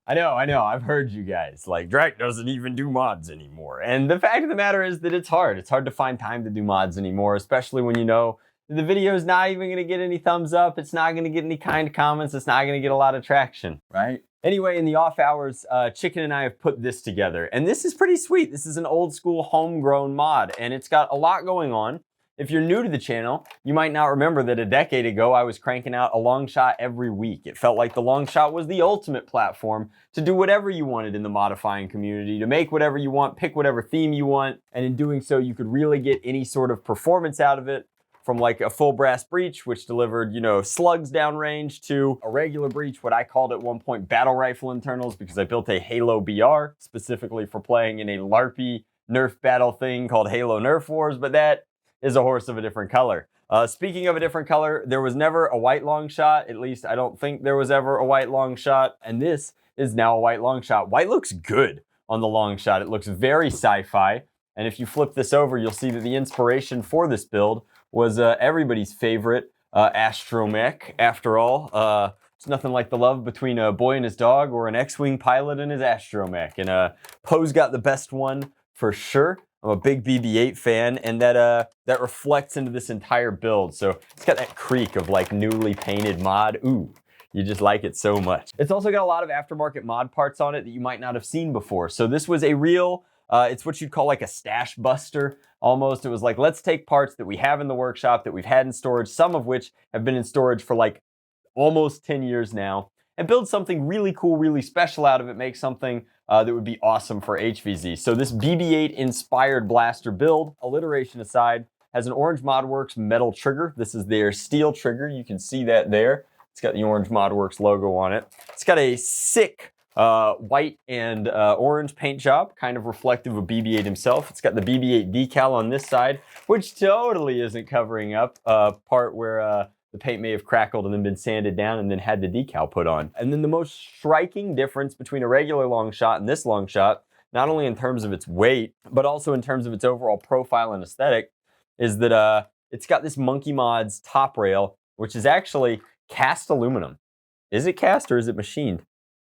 I know, I've heard you guys, like, Drac doesn't even do mods anymore. And the fact of the matter is that it's hard. It's hard to find time to do mods anymore, especially when you know the video is not even gonna get any thumbs up, it's not gonna get any kind comments, it's not gonna get a lot of traction, right? Anyway, in the off hours, Chicken and I have put this together, and this is pretty sweet. This is an old school homegrown mod, and it's got a lot going on. If you're new to the channel, you might not remember that a decade ago I was cranking out a Longshot every week. It felt like the Longshot was the ultimate platform to do whatever you wanted in the modifying community, to make whatever you want, pick whatever theme you want, and in doing so you could really get any sort of performance out of it, from like a full brass breech, which delivered, you know, slugs downrange, to a regular breech, what I called at one point battle rifle internals, because I built a Halo BR specifically for playing in a LARPy Nerf battle thing called Halo Nerf Wars, but that is a horse of a different color. Speaking of a different color, there was never a white Longshot. At least I don't think there was ever a white Longshot. And this is now a white Longshot. White looks good on the Longshot. It looks very sci-fi. And if you flip this over, you'll see that the inspiration for this build was everybody's favorite astromech. After all, it's nothing like the love between a boy and his dog, or an X-Wing pilot and his astromech. And Poe's got the best one for sure. I'm a big BB-8 fan, and that reflects into this entire build. So it's got that creak of like newly painted mod. Ooh, you just like it so much. It's also got a lot of aftermarket mod parts on it that you might not have seen before. So this was a real, it's what you'd call like a stash buster almost. It was like, let's take parts that we have in the workshop, that we've had in storage, some of which have been in storage for like almost 10 years now, and build something really cool, really special out of it, make something that would be awesome for HVZ. So this BB-8 inspired blaster build, alliteration aside, has an Orange ModWorks metal trigger. This is their steel trigger. You can see that there. It's got the Orange ModWorks logo on it. It's got a sick white and orange paint job, kind of reflective of BB-8 himself. It's got the BB-8 decal on this side, which totally isn't covering up part where the paint may have crackled and then been sanded down and then had the decal put on. And then the most striking difference between a regular Longshot and this Longshot, not only in terms of its weight, but also in terms of its overall profile and aesthetic, is that it's got this Monkey Mods top rail, which is actually cast aluminum. Is it cast or is it machined?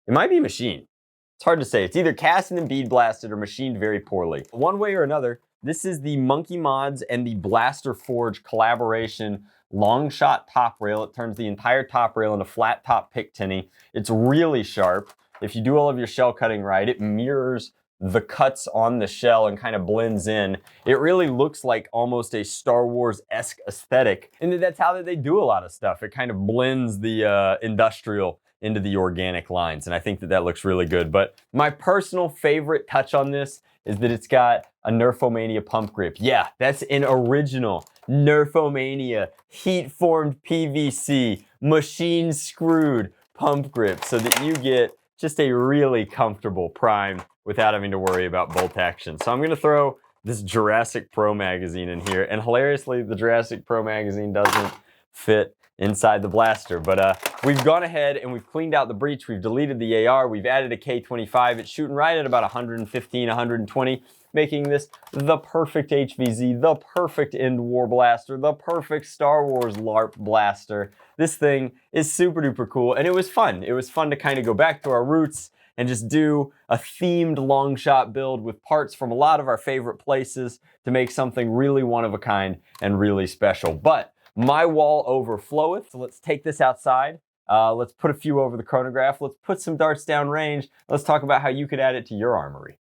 It might be machined. It's hard to say. It's either cast and then bead blasted or machined very poorly. One way or another, this is the Monkey Mods and the Blaster Forge collaboration Longshot top rail. It turns the entire top rail into flat top pick tinny. It's really sharp. If you do all of your shell cutting right, it mirrors the cuts on the shell and kind of blends in. It really looks like almost a Star Wars-esque aesthetic. And that's how they do a lot of stuff. It kind of blends the industrial into the organic lines. And I think that looks really good. But my personal favorite touch on this is that it's got a Nerfomania pump grip. Yeah, that's an original Nerfomania heat-formed PVC machine screwed pump grip, so that you get just a really comfortable prime without having to worry about bolt action. So I'm gonna throw this Jurassic Pro magazine in here, and hilariously, the Jurassic Pro magazine doesn't fit inside the blaster, but we've gone ahead and we've cleaned out the breech, we've deleted the AR, we've added a K25, it's shooting right at about 115, 120, making this the perfect HVZ, the perfect end war blaster, the perfect Star Wars LARP blaster. This thing is super duper cool, and it was fun. It was fun to kind of go back to our roots and just do a themed Longshot build with parts from a lot of our favorite places to make something really one of a kind and really special. But my wall overfloweth, so let's take this outside. Let's put a few over the chronograph. Let's put some darts down range. Let's talk about how you could add it to your armory.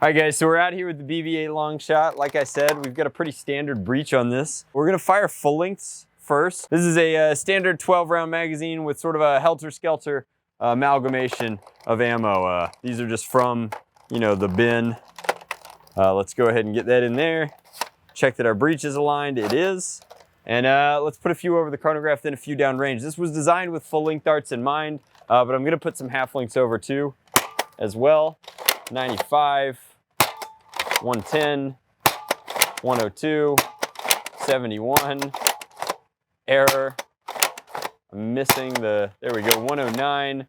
All right, guys, so we're out here with the BB-8 Longshot. Like I said, we've got a pretty standard breech on this. We're gonna fire full lengths first. This is a standard 12-round magazine with sort of a helter-skelter amalgamation of ammo. These are just from, you know, the bin. Let's go ahead and get that in there. Check that our breech is aligned. It is. And let's put a few over the chronograph, then a few down range. This was designed with full length darts in mind, but I'm gonna put some half lengths over too, as well. 95, 110, 102, 71, error. I'm missing the, there we go, 109.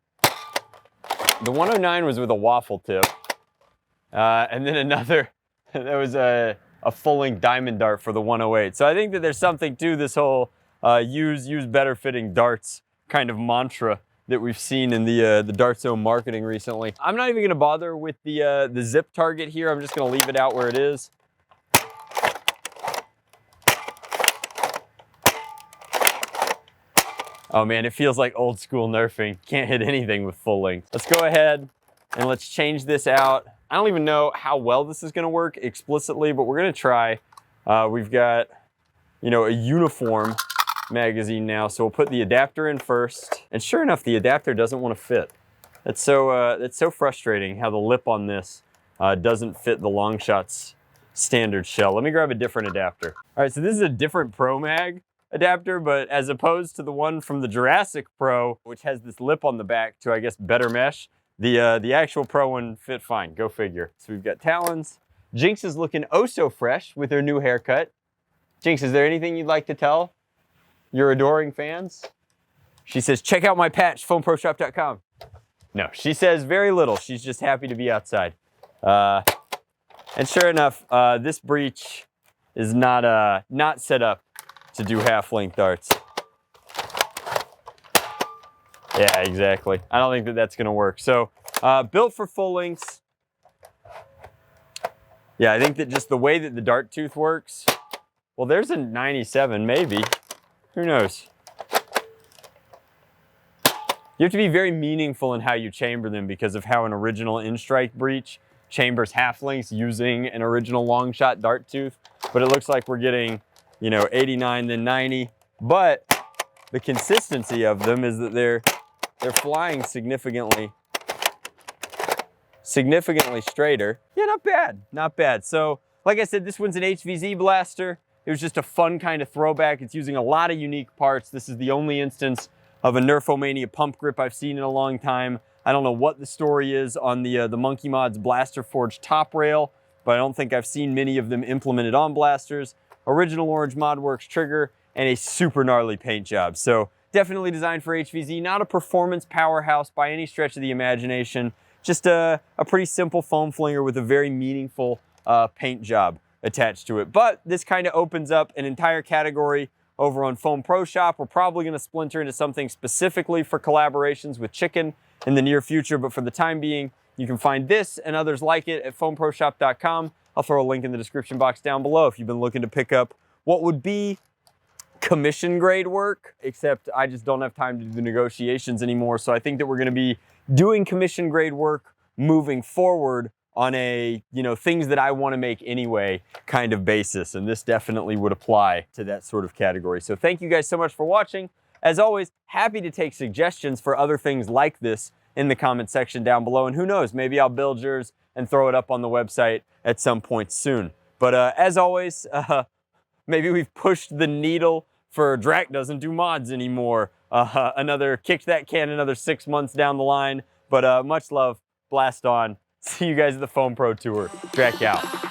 The 109 was with a waffle tip. And then another, that was a full-length diamond dart for the 108. So I think that there's something to this whole use better fitting darts kind of mantra that we've seen in the Dart Zone marketing recently. I'm not even gonna bother with the zip target here. I'm just gonna leave it out where it is. Oh man, it feels like old school Nerfing. Can't hit anything with full length. Let's go ahead and let's change this out. I don't even know how well this is gonna work explicitly, but we're gonna try. We've got, you know, a uniform magazine now, so we'll put the adapter in first. And sure enough, the adapter doesn't want to fit. That's so frustrating how the lip on this doesn't fit the Longshot's standard shell. Let me grab a different adapter. All right, so this is a different Pro Mag adapter, but as opposed to the one from the Jurassic Pro, which has this lip on the back to, I guess, better mesh, the actual Pro one fit fine. Go figure. So we've got talons. Jinx is looking oh so fresh with her new haircut. Jinx, is there anything you'd like to tell your adoring fans? She says, check out my patch, foamproshop.com. No, she says very little. She's just happy to be outside. And sure enough, this breech is not set up to do half-length darts. Yeah, exactly. I don't think that that's gonna work. So, built for full lengths. Yeah, I think that just the way that the dart tooth works, well, there's a 97, maybe. Who knows? You have to be very meaningful in how you chamber them because of how an original in-strike breech chambers half lengths using an original Longshot dart tooth. But it looks like we're getting, you know, 89 then 90. But the consistency of them is that they're flying significantly straighter. Yeah, not bad, not bad. So, like I said, this one's an HVZ blaster. It was just a fun kind of throwback. It's using a lot of unique parts. This is the only instance of a Nerfomania pump grip I've seen in a long time. I don't know what the story is on the Monkey Mods Blaster Forge top rail, but I don't think I've seen many of them implemented on blasters. Original Orange ModWorks trigger and a super gnarly paint job. So definitely designed for HVZ, not a performance powerhouse by any stretch of the imagination. Just a pretty simple foam flinger with a very meaningful paint job attached to it. But this kind of opens up an entire category over on Foam Pro Shop. We're probably gonna splinter into something specifically for collaborations with Chicken in the near future, but for the time being, you can find this and others like it at foamproshop.com. I'll throw a link in the description box down below if you've been looking to pick up what would be commission grade work, except I just don't have time to do the negotiations anymore. So I think that we're gonna be doing commission grade work moving forward on a, you know, things that I wanna make anyway kind of basis. And this definitely would apply to that sort of category. So thank you guys so much for watching. As always, happy to take suggestions for other things like this in the comment section down below. And who knows, maybe I'll build yours and throw it up on the website at some point soon. But as always, maybe we've pushed the needle for Drac doesn't do mods anymore. Another kicked that can another 6 months down the line. But much love, blast on. See you guys at the Foam Pro Tour. Drac out.